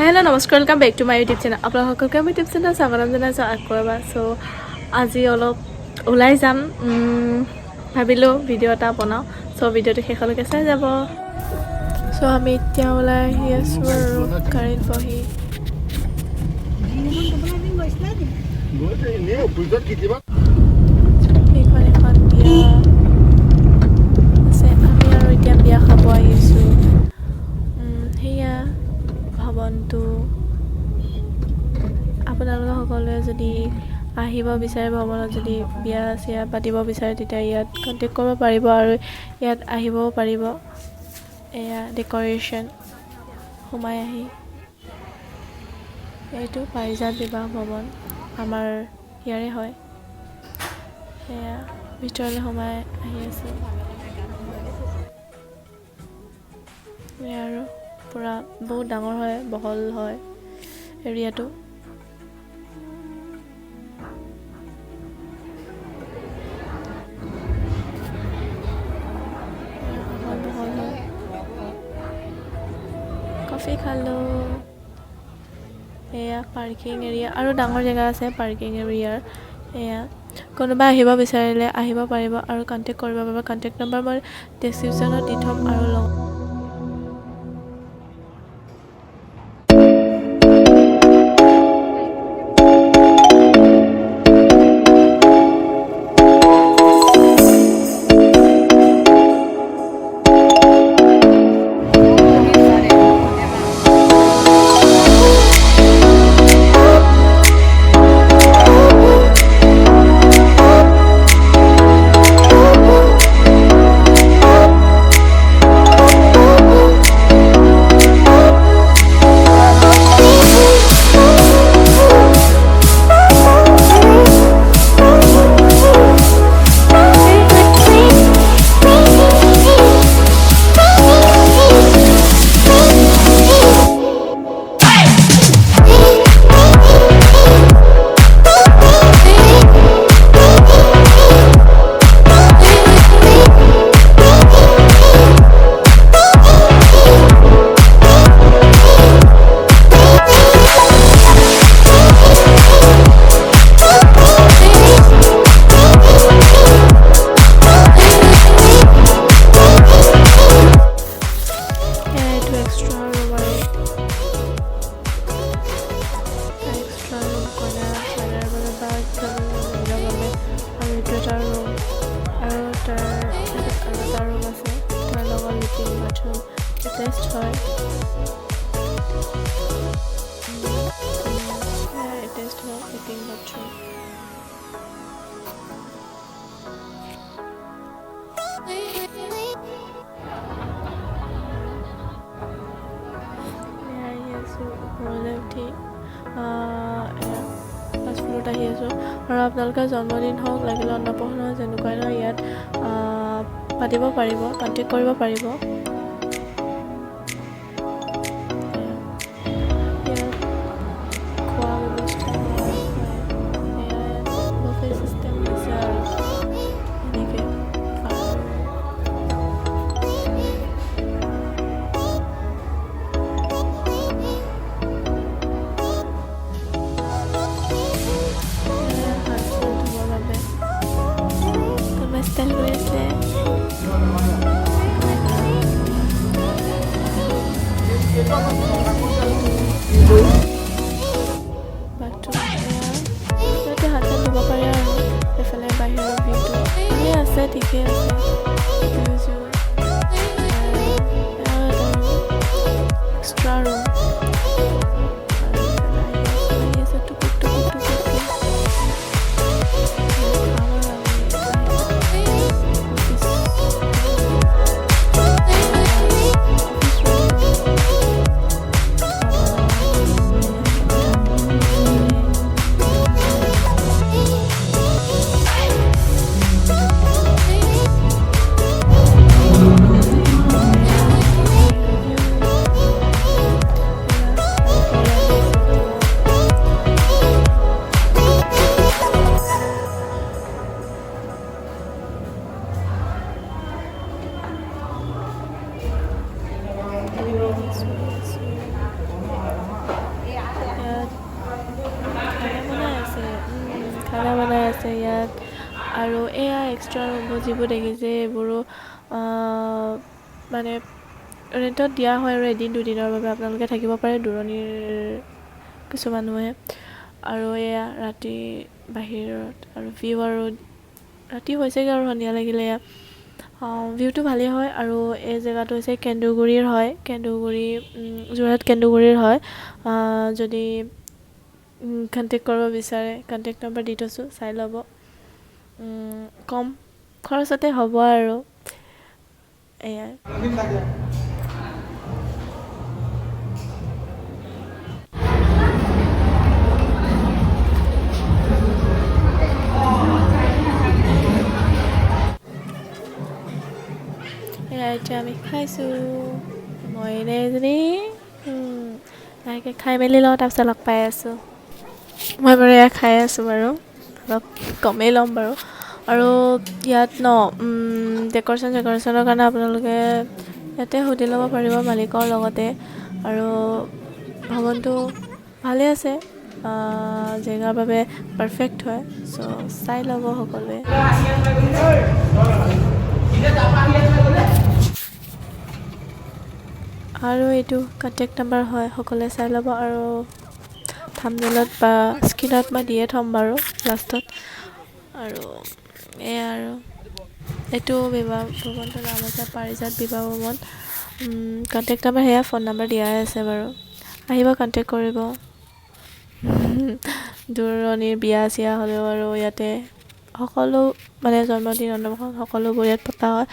Hello' নমস্কাৰ, welcome back to my YouTube channel. আপোনালোককে মই ইউটিউব চেনেল স্বাগতম জনাইছোঁ আকৌ এবাৰ। চ' আজি অলপ ওলাই যাম, ভাবিলোঁ ভিডিঅ' এটা বনাওঁ। চ' ভিডিঅ'টো শেষলৈকে চাই যাব। চ' আমি এতিয়া ওলাই আহি আছোঁ আৰু গাড়ীত বহি। এইখন এখন বিয়া আছে, আমি আৰু এতিয়া বিয়া খাব আহিছোঁ। সেয়া ভৱনটো। আপোনালোকে সকলোৱে যদি আহিব বিচাৰে, ভৱনত যদি বিয়া চিয়া পাতিব বিচাৰে, তেতিয়া ইয়াত কণ্টেক্ট কৰিব পাৰিব আৰু ইয়াত আহিবও পাৰিব। এয়া ডেক'ৰেশ্যন, সোমাই আহি এইটো পাৰিজাত বিবাহ ভৱন, আমাৰ ইয়াৰে হয়। সেয়া ভিতৰলৈ সোমাই আহি আছোঁ। এয়া আৰু পূৰা বহুত ডাঙৰ হয়, বহল হয় এৰিয়াটো। বহল হয়। কফি খালোঁ। এয়া পাৰ্কিং এৰিয়া, আৰু ডাঙৰ জেগা আছে পাৰ্কিং এৰিয়াৰ। এয়া কোনোবা আহিব বিচাৰিলে আহিব পাৰিব আৰু কণ্টেক্ট কৰিব পাৰিব। কণ্টেক্ট নম্বৰ মই ডেছক্ৰিপশ্যনত দি থ'ম আৰু টেষ্ট হয়। টেষ্ট হয় লেট্ৰিন বাথৰুম। আহি আছোঁ ওপৰলৈ উঠি, ফাৰ্ষ্ট ফ্ল'ৰত আহি আছোঁ। আৰু আপোনালোকৰ জন্মদিন হওক, লাগিলে অন্নপ্ৰসন্ন যেনেকুৱাই নহয়, ইয়াত পাতিব পাৰিব, কণ্টেক্ট কৰিব পাৰিব। ষ্টাইল কৰি আছে। আৰু এয়া এক্সট্ৰা ৰুমবোৰ যিবোৰ দেখিছে এইবোৰো মানে ৰেণ্টত দিয়া হয় আৰু এদিন দুদিনৰ বাবে আপোনালোকে থাকিব পাৰে দূৰণিৰ কিছু মানুহে। আৰু এয়া ৰাতি বাহিৰত আৰু ভিউ আৰু ৰাতি হৈছেগৈ আৰু সন্ধিয়া লাগিলে এয়া ভিউটো ভালেই হয়। আৰু এই জেগাটো হৈছে কেন্দুগুৰিৰ হয়, যোৰহাট কেন্দুগুৰিৰ হয়। যদি কণ্টেক্ট কৰিব বিচাৰে কণ্টেক্ট নম্বৰ দি থৈছোঁ, চাই ল'ব। কম খৰচতে হ'ব আৰু এয়াই। এতিয়া আমি খাইছোঁ, মই এজনী লাহেকৈ খাই মেলি লওঁ, তাৰপিছত লগ পাই আছোঁ। মই বাৰু এয়া খাই আছোঁ বাৰু, অলপ কমেই ল'ম বাৰু। আৰু ইয়াত ডেক'ৰেশ্যনৰ কাৰণে আপোনালোকে ইয়াতে সুধি ল'ব পাৰিব মালিকৰ লগতে। আৰু ভৱনটো ভালেই আছে, জেগাৰ বাবে পাৰফেক্ট হয়। চ' চাই ল'ব সকলোৱে। আৰু এইটো কণ্টেক্ট নম্বৰ হয়, সকলোৱে চাই ল'ব। আৰু থাম্বনেইলত বা স্ক্ৰীণত মই দিয়ে থ'ম বাৰু লাষ্টত। আৰু এয়া আৰু এইটো বিবাহ ভৱনটোৰ নাম হৈছে পাৰিজাত বিবাহ ভৱন। কণ্টেক্ট নম্বৰ সেয়া ফোন নম্বৰ দিয়াই আছে বাৰু, আহিব কণ্টেক্ট কৰিব। দূৰণিৰ বিয়া চিয়া হ'লেও আৰু ইয়াতে সকলো মানে জন্মদিন অন্নপ্ৰসন্ন সকলোবোৰ ইয়াত পতা হয়।